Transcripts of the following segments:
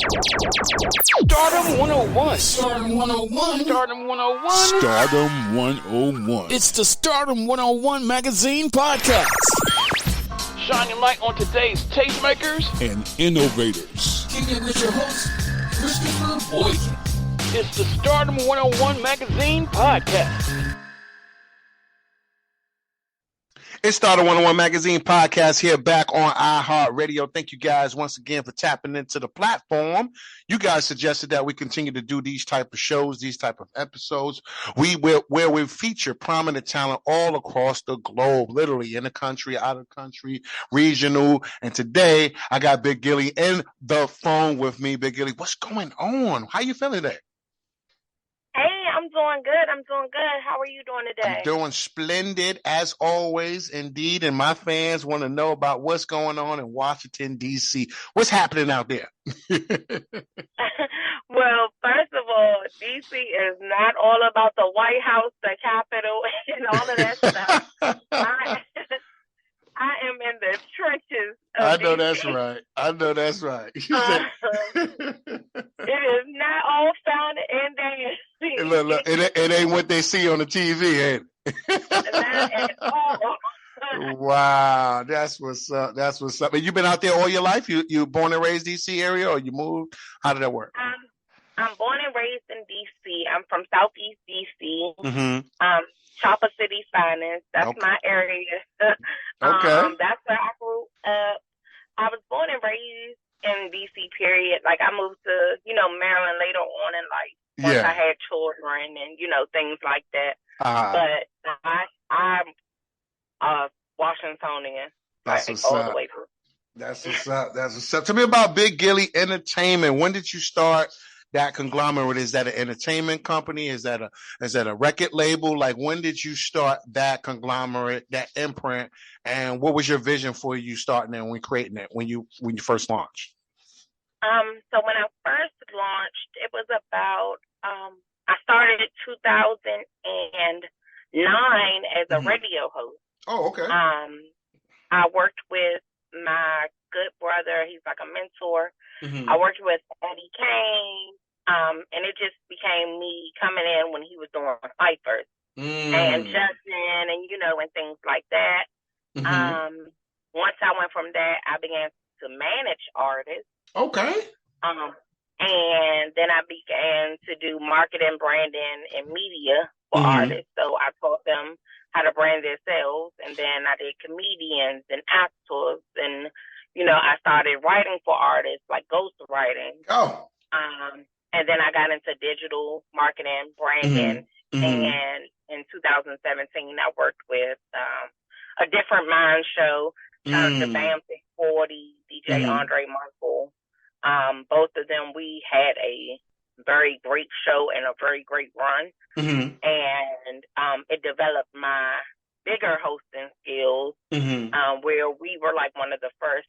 Stardom 101. Stardom 101. Stardom 101. Stardom 101. It's the Stardom 101 Magazine Podcast. Shining light on today's tastemakers and innovators. Kicking it with your host, Christopher Boykin. It's the Stardom 101 Magazine Podcast. It's Stardom 101 Magazine Podcast here back on iHeartRadio. Thank you guys once again for tapping into the platform. You guys suggested that we continue to do these type of shows, these type of episodes. Where we feature prominent talent all across the globe, literally in the country, out of the country, regional. And today I got Big Gilly in the phone with me. Big Gilly, what's going on? How you feeling today? Hey, I'm doing good. How are you doing today? I'm doing splendid as always, indeed. And my fans want to know about what's going on in Washington, D.C. What's happening out there? Well, first of all, D.C. is not all about the White House, the Capitol, and all of that stuff. I am in the trenches of I know DC. that's right. It is not all fun and dancing. Look, it ain't what they see on the TV, ain't it? Not at all. Wow, that's what's up. And you've been out there all your life? You born and raised D.C. area, or you moved? How did that work? I'm born and raised in D.C. I'm from Southeast D.C. Mm-hmm. Chopper City finest. That's Okay. my area. Okay. That's where I grew up. I was born and raised in D.C. period. Like I moved to, Maryland later on in life. Once I had children and, things like that. But I'm Washingtonian. That's like, what's all up. the way through. That's what's up. Tell me about Big Gilly Entertainment. When did you start that conglomerate? Is that an entertainment company? Is that a record label? Like, when did you start that conglomerate, that imprint? And what was your vision for you starting it and creating it when you first launched? So when I first launched, it was about I started in 2009 as a radio host. Oh, okay. I worked with my good brother. He's like a mentor. Mm-hmm. I worked with Eddie Kane, and it just became me coming in when he was doing Cyphers and Justin and, and things like that. Mm-hmm. Once I went from that, I began to manage artists. Okay. And then I began to do marketing, branding, and media for artists. So I taught them how to brand themselves, and then I did comedians and actors, and I started writing for artists, like ghost writing. Oh. And then I got into digital marketing, branding, and in 2017 I worked with a Different Mind show. Shout out to Bam 640, DJ Andre Michael. Both of them, we had a very great show and a very great run. And it developed my bigger hosting skills, where we were like one of the first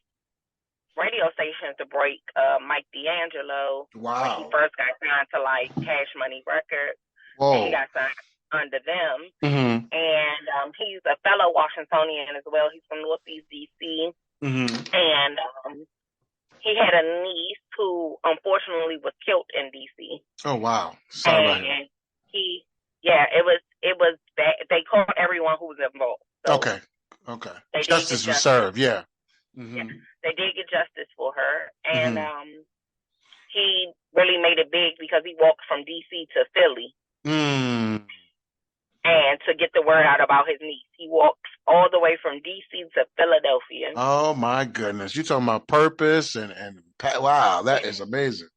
radio stations to break Mike D'Angelo. Wow. When he first got signed to like Cash Money Records. Whoa. And he got signed under them. And he's a fellow Washingtonian as well. He's from Northeast DC. And he had a niece who unfortunately was killed in DC. Oh, wow. Sorry about and it was bad. They caught everyone who was involved. So okay. They Justice was served, yeah. Yeah. They did get justice for her. And he really made it big because he walked from DC to Philly. And to get the word out about his niece. He walked all the way from DC to Philadelphia. Oh my goodness. You're talking about purpose and wow, that is amazing.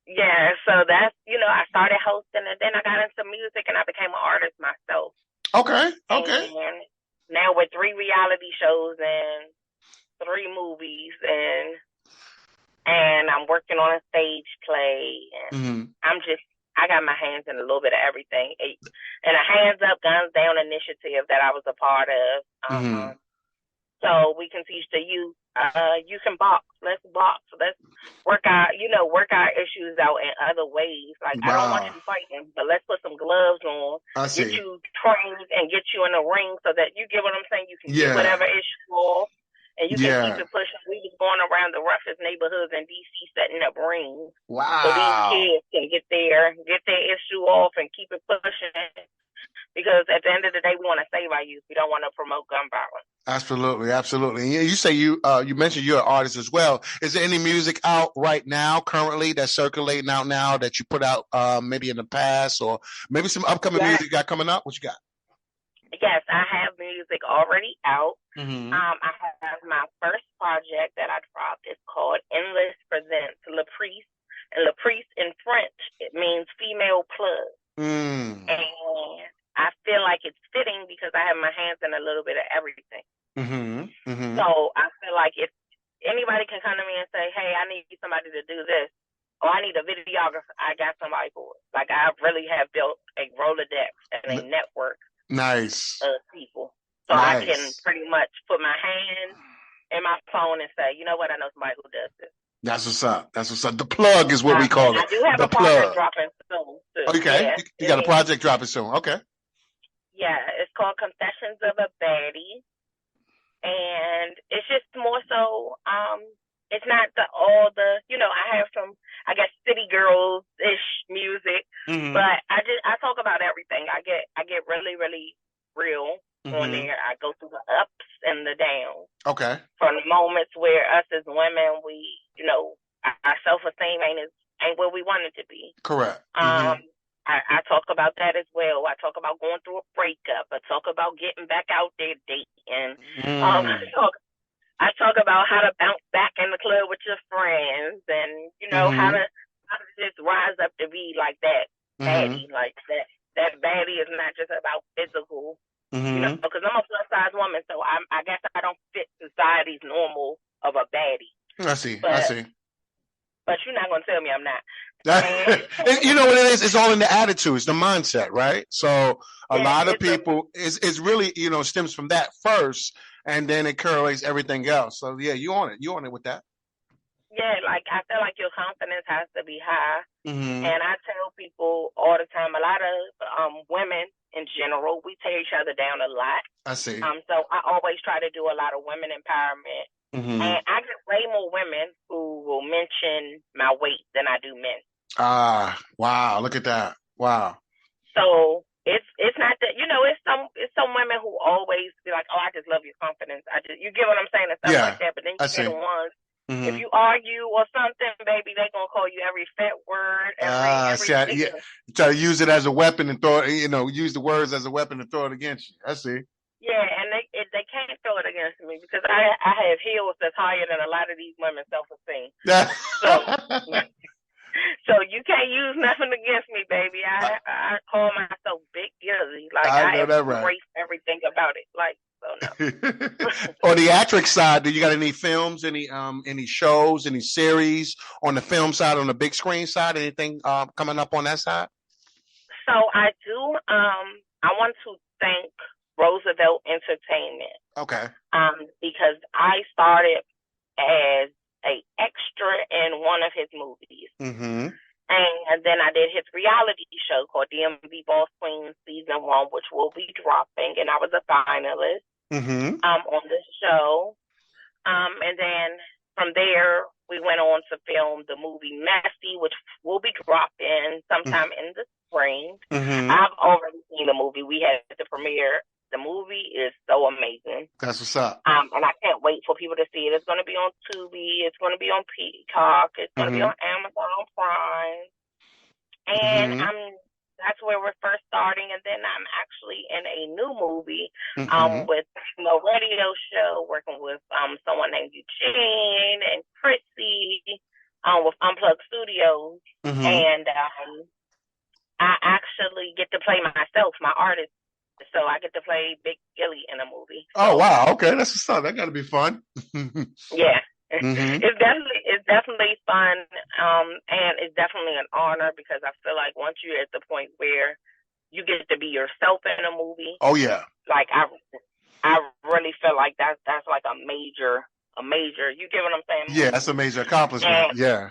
Yeah, so that's, I started hosting, and then I got into music and I became an artist myself. Okay. And now with 3 reality shows and 3 movies, and I'm working on a stage play, and I got my hands in a little bit of everything. And a Hands Up, Guns Down initiative that I was a part of. So we can teach the youth, you can box. Let's box. Let's work our issues out in other ways. Like, I don't want you fighting, but let's put some gloves on, get you trained and get you in the ring so that you get what I'm saying. You can get whatever issue off and you can keep it pushing. We was going around the roughest neighborhoods in DC setting up rings. Wow. So these kids can get their issue off and keep it pushing. Because at the end of the day, we want to save our youth. We don't want to promote gun violence. Absolutely, absolutely. And you say you mentioned you're an artist as well. Is there any music out right now, currently, that's circulating out now that you put out maybe in the past, or maybe some upcoming music you got coming up? What you got? Yes, I have music already out. Mm-hmm. I have my first project that I dropped. It's called Endless Presents Laprice. And Laprice in French, it means female plug. Mm. And I feel like it's fitting because I have my hands in a little bit of everything. Mm-hmm. Mm-hmm. So I feel like if anybody can come to me and say, hey, I need somebody to do this, or I need a videographer, I got somebody for it. Like, I really have built a Rolodex and a network of people. So I can pretty much put my hand in my phone and say, you know what, I know somebody who does this. That's what's up. That's what's up. The plug is what we call it. I do have a project dropping soon, too. Okay. Yeah. You got a project dropping soon. Okay. Yeah, it's called Confessions of a Baddie. And it's just more so, it's not all the, I have some, I guess, city girls-ish music, but I talk about everything. I get really, really real on there. I go through the ups and the downs. Okay. From the moments where us as women, we, our self-esteem ain't where we want it to be. Correct. I talk about that as well. I talk about going through a breakup. I talk about getting back out there dating. I talk about how to bounce back in the club with your friends, and how to just rise up to be like that baddie. Like that baddie is not just about physical. Because I'm a plus size woman, so I guess I don't fit society's normal of a baddie. I see. But you're not gonna tell me I'm not. You know what it is? It's all in the attitude. It's the mindset, right? So a lot of people, it's really, stems from that first, and then it correlates everything else. So yeah, you on it with that. Yeah, like I feel like your confidence has to be high. And I tell people all the time, a lot of women in general, we tear each other down a lot. I see. So I always try to do a lot of women empowerment. And I get way more women who will mention my weight than I do men. Wow, look at that. Wow. So it's not that, it's some women who always be like, oh, I just love your confidence. You get what I'm saying, and stuff like that. But then you get the ones, if you argue or something, baby, they gonna call you every fat word. Try to use it as a weapon and throw it, use the words as a weapon and throw it against you. I see. Yeah, and they can't throw it against me because I have heels that's higher than a lot of these women's self-esteem. So you can't use nothing against me, baby. I call myself Big Gilly. Like I embrace everything about it. Like, so no. On the actress side, do you got any films, any shows, any series on the film side, on the big screen side? Anything coming up on that side? So I do. I want to thank Roosevelt Entertainment. Okay. Because I started as a extra in one of his movies. And then I did his reality show called DMV Boss Queen Season 1, which will be dropping, and I was a finalist on this show. And then from there, we went on to film the movie Messy, which will be dropping sometime in the spring. I've already seen the movie. We had the premiere. The movie is so amazing. That's what's up. And I can't wait for people to see it. It's going to be on Tubi. It's going to be on Peacock. It's going to be on Amazon Prime. And that's where we're first starting. And then I'm actually in a new movie with the radio show, working with someone named Eugene and Chrissy with Unplugged Studios. And I actually get to play myself, my artist. So I get to play Big Gilly in a movie. Oh wow! Okay, that's what's up. That got to be fun. Yeah, it's definitely fun, and it's definitely an honor because I feel like once you're at the point where you get to be yourself in a movie. Oh yeah. Like I really feel like that's like a major. You get what I'm saying? Yeah, that's a major accomplishment. Yeah,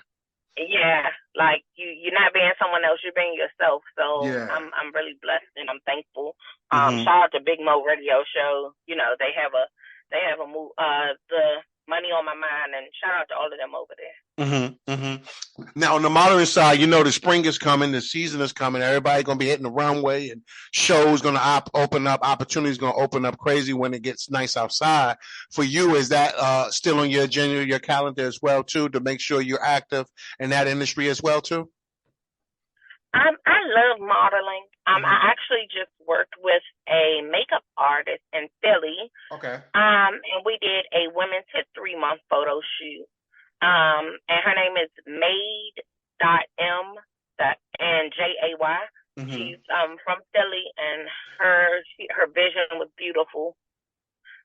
like you're not being someone else, you're being yourself. So I'm really blessed and I'm thankful. Shout out to Big Mo Radio Show. They have they have the Money on My Mind, and shout out to all of them over there. Now, on the modeling side, the spring is coming, the season is coming. Everybody going to be hitting the runway, and shows going to open up. Opportunities going to open up crazy when it gets nice outside. For you, is that still on your agenda, your calendar as well, too, to make sure you're active in that industry as well, too? I love modeling. I actually just worked with a makeup artist in Philly. Okay. And we did a Women's History Month photo shoot. And her name is Maid.M.Jay. She's from Philly, and her vision was beautiful.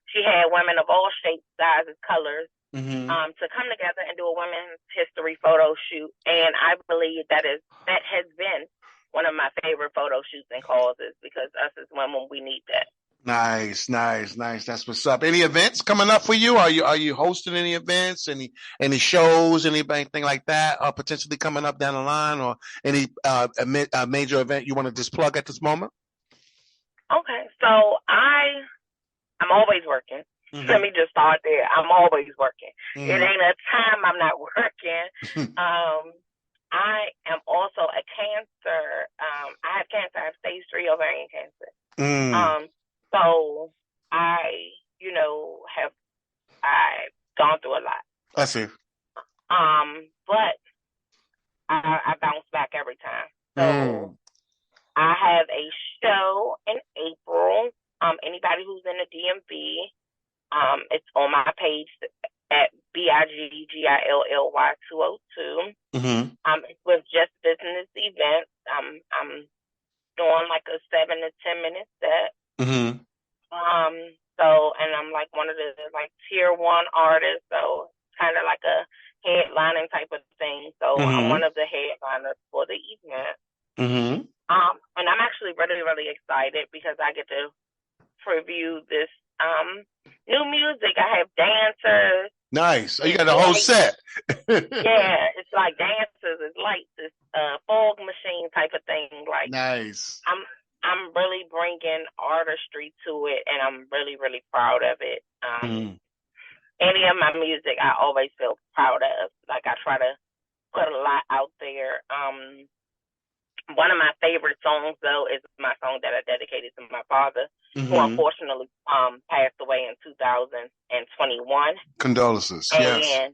She had women of all shapes, sizes, colors to come together and do a women's history photo shoot. And I believe that has been one of my favorite photo shoots and causes, because us as women, we need that. Nice. That's what's up. Any events coming up for you? Are you hosting any events, any shows, anything like that, potentially coming up down the line, or any a major event you want to just plug at this moment? Okay, so I'm always working. Let me just start there. I'm always working. It ain't a time I'm not working. I am also a cancer. I have cancer. I have stage 3 ovarian cancer. So I've gone through a lot. I see. But I bounce back every time. So I have a show in April. Anybody who's in the DMV, it's on my page at BIGGILLY 202. It's with Just Business Events. I'm doing like a 7 to 10 minute set. So, and I'm like one of the tier 1 artists, so kind of like a headlining type of thing. So I'm one of the headliners for the event. And I'm actually really, really excited because I get to preview this new music. I have dancers. Nice. Oh, you got the whole set. Yeah, it's like dancers, it's lights, it's fog machine type of thing. Like, nice. I'm really bringing artistry to it, and I'm really, really proud of it. Any of my music, I always feel proud of. Like, I try to put a lot out there. One of my favorite songs, though, is my song that I dedicated to my father, who unfortunately passed away in 2021. Condolences. Yes.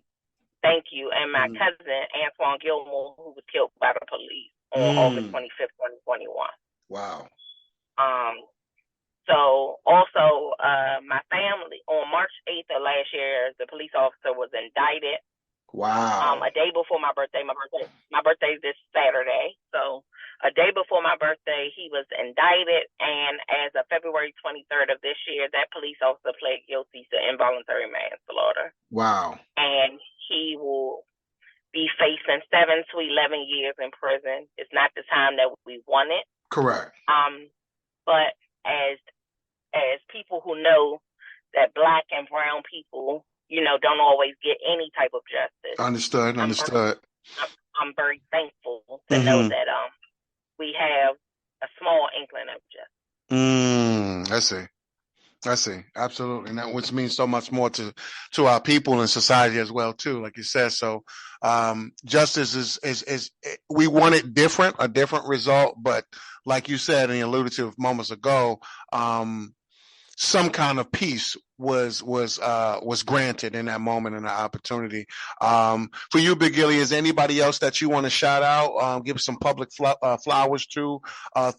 Thank you. And my cousin, Antoine Gilmore, who was killed by the police on August 25th, 2021. Wow. So also, my family, on March 8th of last year, the police officer was indicted. Wow. A day before my birthday. My birthday is this Saturday. So a day before my birthday, he was indicted. And as of February 23rd of this year, that police officer pled guilty to involuntary manslaughter. Wow. And he will be facing 7 to 11 years in prison. It's not the time that we wanted. Correct. But as people who know that Black and brown people, don't always get any type of justice. Understood. I'm very thankful to know that we have a small inkling of justice. I see. Absolutely. And that which means so much more to our people and society as well, too, like you said. So justice is we want it different, a different result. But like you said and you alluded to moments ago, some kind of peace was granted in that moment and the opportunity. For you, Big Gilly, is anybody else that you want to shout out, give some public flowers to,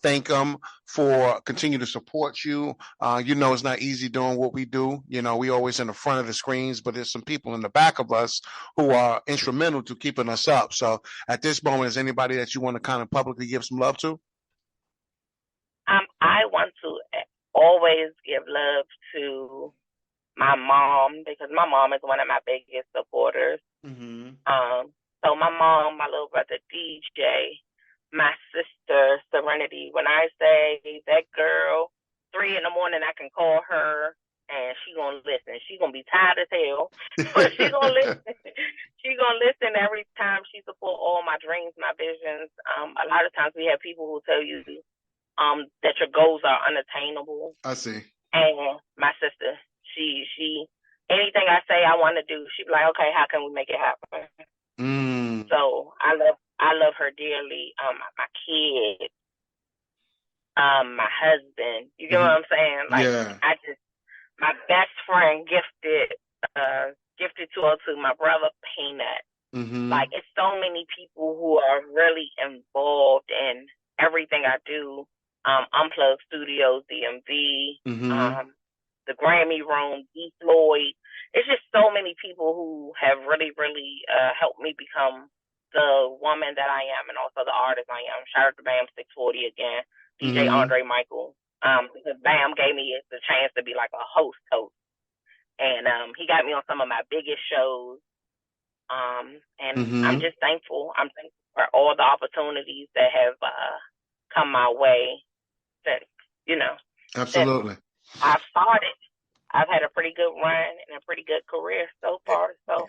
thank them for continue to support you? It's not easy doing what we do. We always in the front of the screens, but there's some people in the back of us who are instrumental to keeping us up. So at this moment, is anybody that you want to kind of publicly give some love to? I want to always give love to my mom, because my mom is one of my biggest supporters. So my mom, my little brother DJ, my sister Serenity. When I say that girl, 3 a.m, I can call her and she gonna listen. She gonna be tired as hell, but she gonna listen. She gonna listen every time. She support all my dreams, my visions. A lot of times we have people who tell you that your goals are unattainable. I see. And my sister, She anything I say I want to do, she'd be like, okay, how can we make it happen? So I love her dearly. My kids, my husband. You get what I'm saying? Like, my best friend gifted 202, my brother Peanut. Like, it's so many people who are really involved in everything I do. Unplugged Studios, DMV, the Grammy Room, D. Floyd. It's just so many people who have really, really helped me become the woman that I am, and also the artist I am. Shout out to Bam 640 again, DJ Andre Michael. Because Bam gave me the chance to be like a host, and he got me on some of my biggest shows. And I'm just thankful. I'm thankful for all the opportunities that have come my way since, Absolutely. Since I've started. I've had a pretty good run and a pretty good career so far. So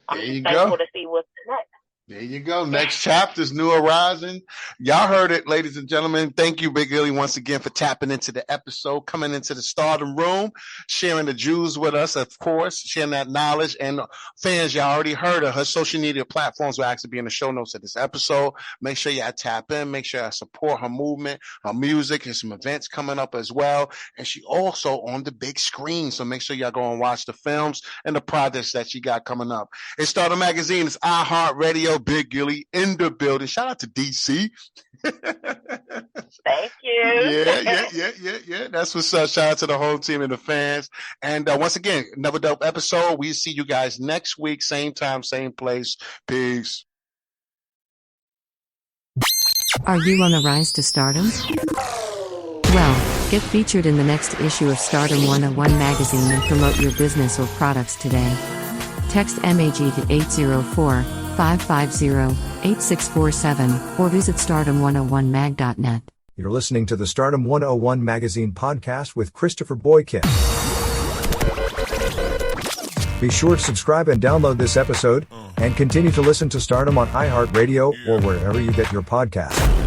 I'm thankful to see what's next. There you go. Next chapter's New Horizon. Y'all heard it, ladies and gentlemen. Thank you, Big Gilly, once again for tapping into the episode, coming into the Stardom Room, sharing the jewels with us, of course, sharing that knowledge. And fans, y'all already heard of her social media platforms will actually be in the show notes of this episode. Make sure y'all tap in. Make sure y'all support her movement, her music, and some events coming up as well. And she also on the big screen. So make sure y'all go and watch the films and the projects that she got coming up. It's Stardom Magazine. It's iHeartRadio. Big Gilly in the building. Shout out to DC. Thank you. Yeah. That's what's up. Shout out to the whole team and the fans. And once again, another dope episode. We see you guys next week, same time, same place. Peace. Are you on the rise to stardom? Well, get featured in the next issue of Stardom101 Magazine and promote your business or products today. Text MAG to 804-550-8647 or visit stardom101mag.net. You're listening to the Stardom101 Magazine Podcast with Christopher Boykin. Be sure to subscribe and download this episode, and continue to listen to Stardom on iHeartRadio or wherever you get your podcasts.